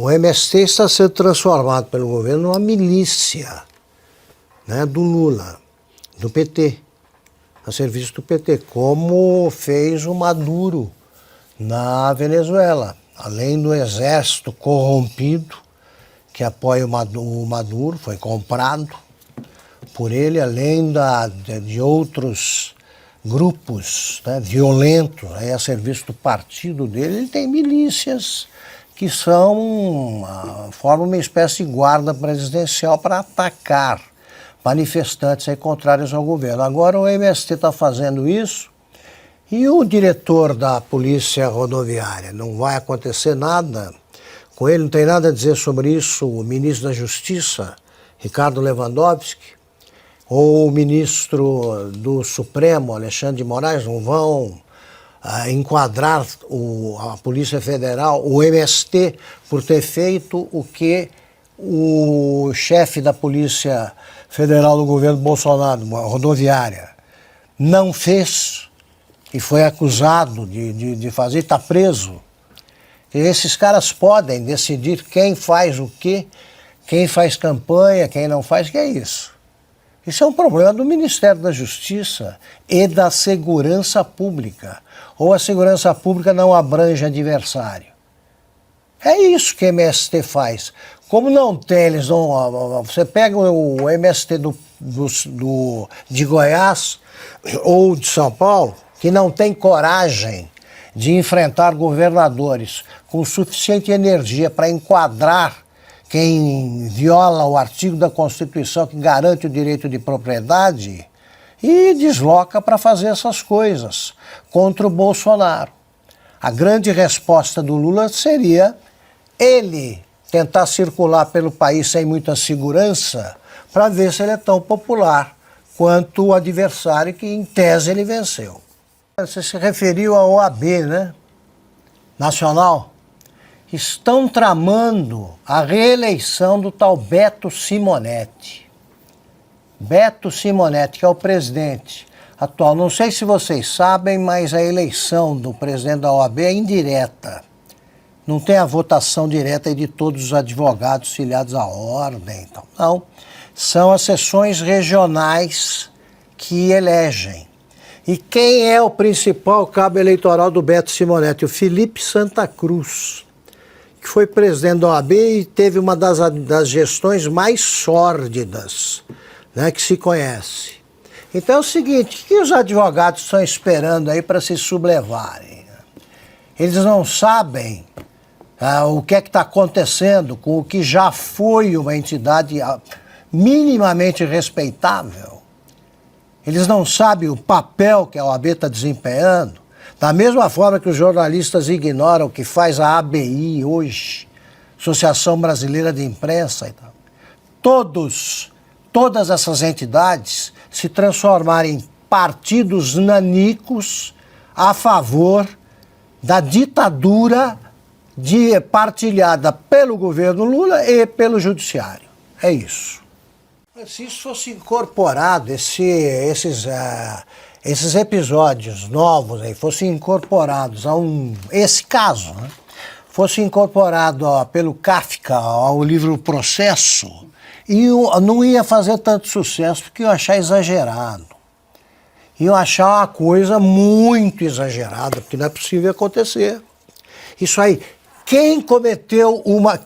o MST está sendo transformado pelo governo numa milícia, né, do Lula, do PT, a serviço do PT, como fez o Maduro na Venezuela. Além do exército corrompido que apoia o Maduro, foi comprado por ele, além de outros grupos, né, violentos a serviço do partido dele, ele tem milícias que formam uma espécie de guarda presidencial para atacar manifestantes aí contrários ao governo. Agora o MST está fazendo isso e o diretor da Polícia Rodoviária, não vai acontecer nada com ele, não tem nada a dizer sobre isso o ministro da Justiça, Ricardo Lewandowski, ou o ministro do Supremo, Alexandre de Moraes, não vão enquadrar a Polícia Federal, o MST, por ter feito o que o chefe da Polícia Federal do governo Bolsonaro, rodoviária, não fez e foi acusado de fazer, está preso. E esses caras podem decidir quem faz o quê, quem faz campanha, quem não faz, que é isso. Isso é um problema do Ministério da Justiça e da Segurança Pública. Ou a Segurança Pública não abrange adversário. É isso que o MST faz. Como não tem, eles não... Você pega o MST de Goiás ou de São Paulo, que não tem coragem de enfrentar governadores com suficiente energia para enquadrar quem viola o artigo da Constituição que garante o direito de propriedade e desloca para fazer essas coisas contra o Bolsonaro. A grande resposta do Lula seria ele tentar circular pelo país sem muita segurança para ver se ele é tão popular quanto o adversário que, em tese, ele venceu. Você se referiu à OAB, né? Nacional. Estão tramando a reeleição do tal Beto Simonetti. Beto Simonetti, que é o presidente atual. Não sei se vocês sabem, mas a eleição do presidente da OAB é indireta. Não tem a votação direta de todos os advogados filiados à ordem. Então, não. São as sessões regionais que elegem. E quem é o principal cabo eleitoral do Beto Simonetti? O Felipe Santa Cruz, que foi presidente da OAB e teve uma das gestões mais sórdidas, né, que se conhece. Então é o seguinte, o que os advogados estão esperando aí para se sublevarem? Eles não sabem o que é que está acontecendo com o que já foi uma entidade minimamente respeitável. Eles não sabem o papel que a OAB está desempenhando, da mesma forma que os jornalistas ignoram o que faz a ABI hoje, Associação Brasileira de Imprensa e tal. Todas essas entidades se transformarem em partidos nanicos a favor da ditadura partilhada pelo governo Lula e pelo judiciário. É isso. Se isso fosse incorporado, esses episódios novos aí, fossem incorporados esse caso, né, fosse incorporado pelo Kafka ao livro Processo, não ia fazer tanto sucesso, porque eu achar exagerado. Eu achar uma coisa muito exagerada, porque não é possível acontecer. Isso aí,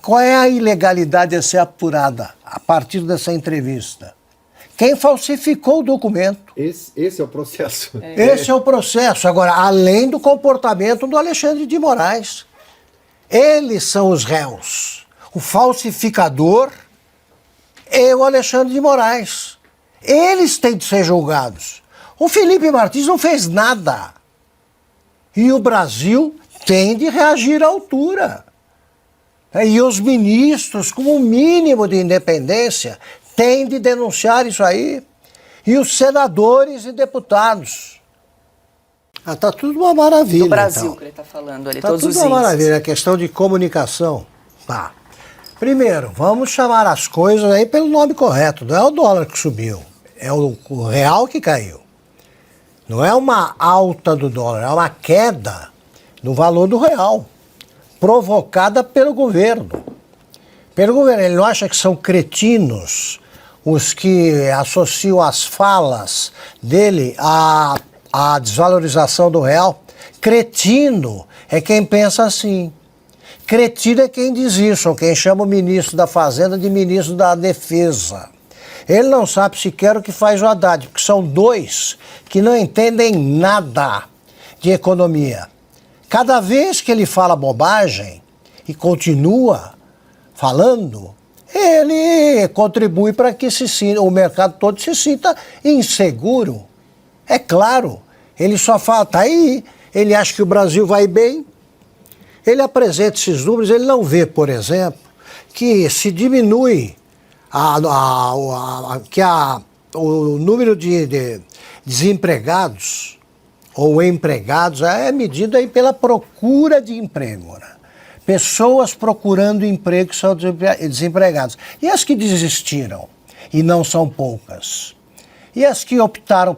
qual é a ilegalidade a ser apurada a partir dessa entrevista? Quem falsificou o documento? Esse é o processo. Esse é o processo. Agora, além do comportamento do Alexandre de Moraes. Eles são os réus. O falsificador e o Alexandre de Moraes. Eles têm de ser julgados. O Felipe Martins não fez nada. E o Brasil tem de reagir à altura. E os ministros, com o mínimo de independência, têm de denunciar isso aí. E os senadores e deputados. Tá tudo uma maravilha. Do Brasil, então. que ele está falando ali, Tá todos os tudo uma índices. maravilha, a questão de comunicação. Tá. Primeiro, vamos chamar as coisas aí pelo nome correto. Não é o dólar que subiu, é o real que caiu. Não é uma alta do dólar, é uma queda no valor do real, provocada pelo governo. Pelo governo, ele não acha que são cretinos os que associam as falas dele à desvalorização do real? Cretino é quem pensa assim. Cretino é quem diz isso, ou quem chama o ministro da Fazenda de ministro da Defesa. Ele não sabe sequer o que faz o Haddad, porque são dois que não entendem nada de economia. Cada vez que ele fala bobagem e continua falando, ele contribui para que o mercado todo se sinta inseguro. É claro, ele só fala, tá aí, ele acha que o Brasil vai bem, ele apresenta esses números, ele não vê, por exemplo, que se diminui o número de desempregados ou empregados é medido aí pela procura de emprego, né? Pessoas procurando emprego são desempregados. E as que desistiram, e não são poucas? E as que optaram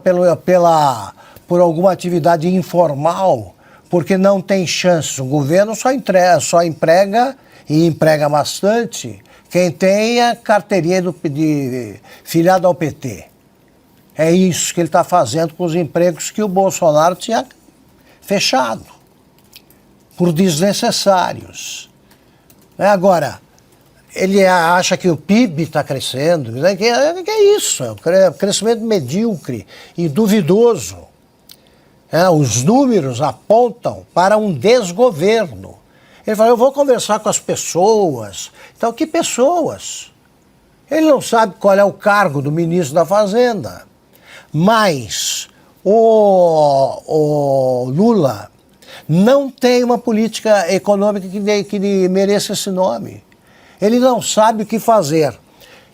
por alguma atividade informal, porque não tem chance? O governo só emprega, e emprega bastante, quem tem a carteirinha de filiado ao PT. É isso que ele está fazendo com os empregos que o Bolsonaro tinha fechado, por desnecessários. Agora, ele acha que o PIB está crescendo, que é isso, é um crescimento medíocre e duvidoso. Os números apontam para um desgoverno. Ele fala, eu vou conversar com as pessoas. Então, que pessoas? Ele não sabe qual é o cargo do ministro da Fazenda. Mas o Lula não tem uma política econômica que mereça esse nome. Ele não sabe o que fazer.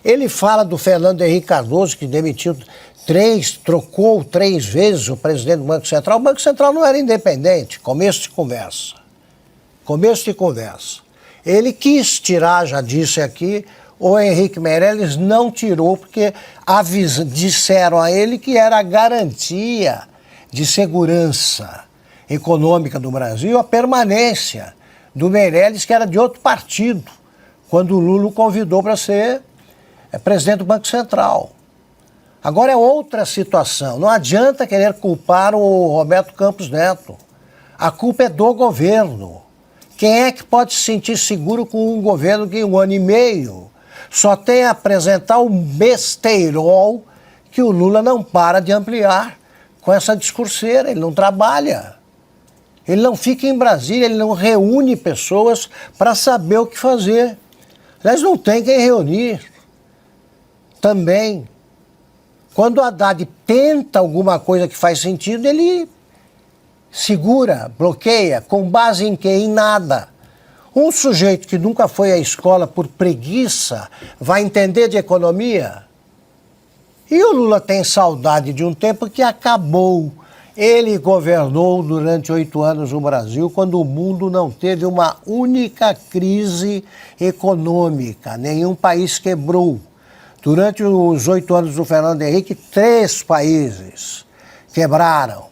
Ele fala do Fernando Henrique Cardoso, que trocou 3 vezes o presidente do Banco Central. O Banco Central não era independente, começo de conversa. Ele quis tirar, já disse aqui, o Henrique Meirelles não tirou, porque disseram a ele que era a garantia de segurança econômica do Brasil a permanência do Meirelles, que era de outro partido, quando o Lula o convidou para ser presidente do Banco Central. Agora é outra situação. Não adianta querer culpar o Roberto Campos Neto. A culpa é do governo. Quem é que pode se sentir seguro com um governo que em 1 ano e meio só tem a apresentar um besteirol que o Lula não para de ampliar com essa discurseira? Ele não trabalha. Ele não fica em Brasília, ele não reúne pessoas para saber o que fazer. Aliás, não tem quem reunir. Também, quando o Haddad tenta alguma coisa que faz sentido, ele segura, bloqueia, com base em quê? Em nada. Um sujeito que nunca foi à escola por preguiça vai entender de economia? E o Lula tem saudade de um tempo que acabou. Ele governou durante 8 anos o Brasil, quando o mundo não teve uma única crise econômica, nenhum país quebrou. Durante os 8 anos do Fernando Henrique, 3 países quebraram,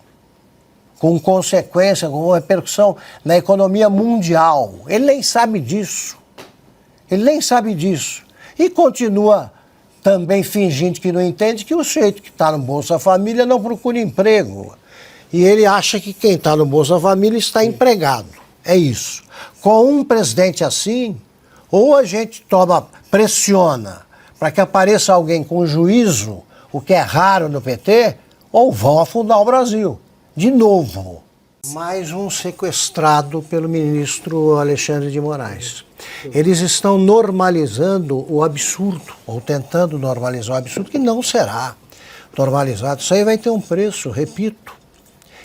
com consequência, com repercussão na economia mundial. Ele nem sabe disso. E continua também fingindo que não entende que o sujeito que está no Bolsa Família não procura emprego. E ele acha que quem está no Bolsa Família está empregado. É isso. Com um presidente assim, ou a gente pressiona para que apareça alguém com juízo, o que é raro no PT, ou vão afundar o Brasil. De novo. Mais um sequestrado pelo ministro Alexandre de Moraes. Eles estão normalizando o absurdo, ou tentando normalizar o absurdo, que não será normalizado. Isso aí vai ter um preço, repito.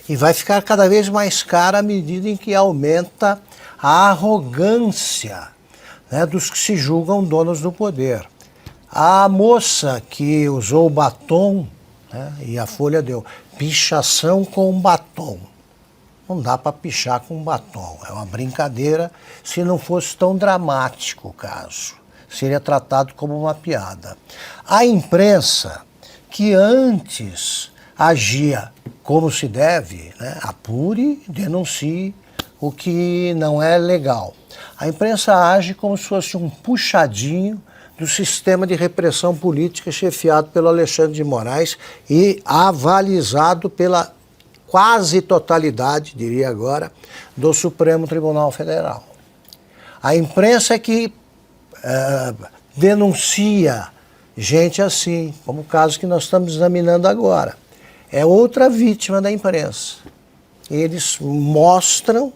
E vai ficar cada vez mais caro à medida em que aumenta a arrogância, né, dos que se julgam donos do poder. A moça que usou o batom, né, e a Folha deu pichação com batom. Não dá para pichar com batom. É uma brincadeira. Se não fosse tão dramático o caso, seria tratado como uma piada. A imprensa, que antes agia como se deve, né, apure e denuncie o que não é legal. A imprensa age como se fosse um puxadinho do sistema de repressão política chefiado pelo Alexandre de Moraes e avalizado pela quase totalidade, diria agora, do Supremo Tribunal Federal. A imprensa é que denuncia gente assim, como o caso que nós estamos examinando agora. É outra vítima da imprensa. Eles mostram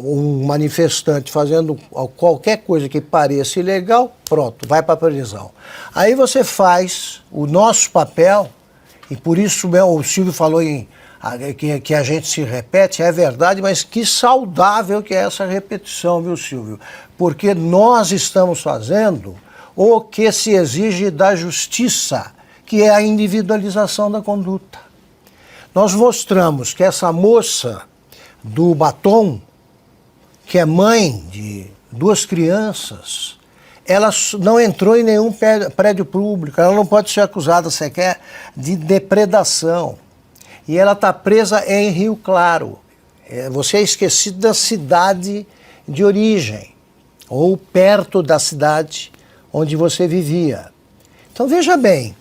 um manifestante fazendo qualquer coisa que pareça ilegal, pronto, vai para a prisão. Aí você faz o nosso papel, e por isso o Silvio falou que a gente se repete, é verdade, mas que saudável que é essa repetição, viu, Silvio? Porque nós estamos fazendo o que se exige da justiça, que é a individualização da conduta. Nós mostramos que essa moça do batom, que é mãe de 2 crianças, ela não entrou em nenhum prédio público, ela não pode ser acusada sequer de depredação. E ela está presa em Rio Claro. Você é esquecido da cidade de origem, ou perto da cidade onde você vivia. Então veja bem,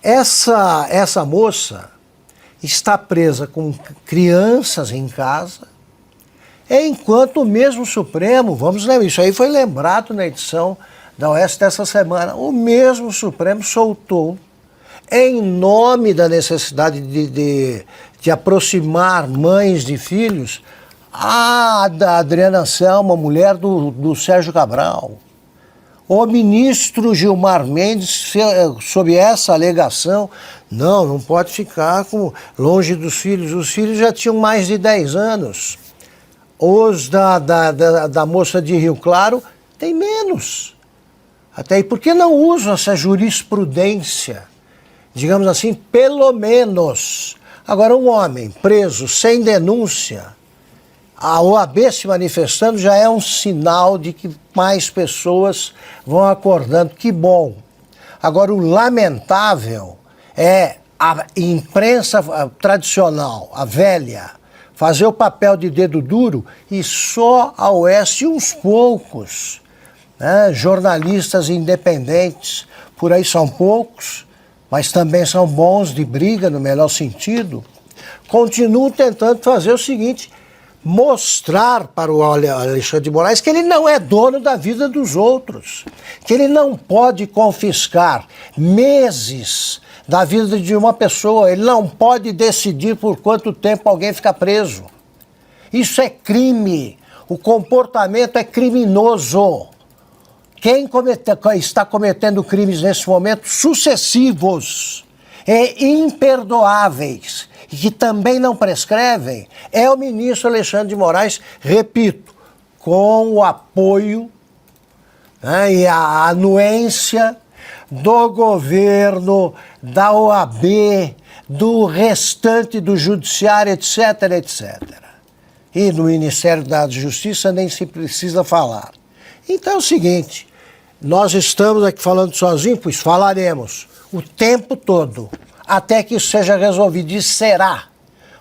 essa moça está presa com crianças em casa, enquanto o mesmo Supremo, vamos lembrar, isso aí foi lembrado na edição da OAS dessa semana, o mesmo Supremo soltou, em nome da necessidade de aproximar mães de filhos, da Adriana Selma, mulher do Sérgio Cabral. O ministro Gilmar Mendes, sob essa alegação, não pode ficar longe dos filhos. Os filhos já tinham mais de 10 anos. Os da moça de Rio Claro têm menos. Até aí, por que não usam essa jurisprudência? Digamos assim, pelo menos. Agora, um homem preso sem denúncia, a OAB se manifestando já é um sinal de que mais pessoas vão acordando. Que bom. Agora, o lamentável é a imprensa tradicional, a velha, fazer o papel de dedo duro e só a OAS e uns poucos, né, jornalistas independentes, por aí são poucos, mas também são bons de briga, no melhor sentido, continuam tentando fazer o seguinte: mostrar para o Alexandre de Moraes que ele não é dono da vida dos outros, que ele não pode confiscar meses da vida de uma pessoa, ele não pode decidir por quanto tempo alguém fica preso. Isso é crime, o comportamento é criminoso. Quem está cometendo crimes nesse momento sucessivos e imperdoáveis, e que também não prescrevem, é o ministro Alexandre de Moraes, repito, com o apoio, né, e a anuência do governo, da OAB, do restante do judiciário, etc, etc. E no Ministério da Justiça nem se precisa falar. Então é o seguinte, nós estamos aqui falando sozinhos, pois falaremos o tempo todo, até que isso seja resolvido, e será,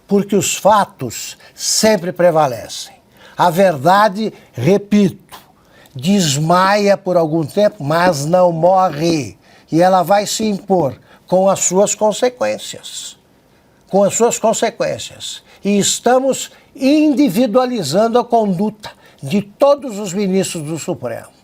porque os fatos sempre prevalecem. A verdade, repito, desmaia por algum tempo, mas não morre, e ela vai se impor com as suas consequências. Com as suas consequências. E estamos individualizando a conduta de todos os ministros do Supremo.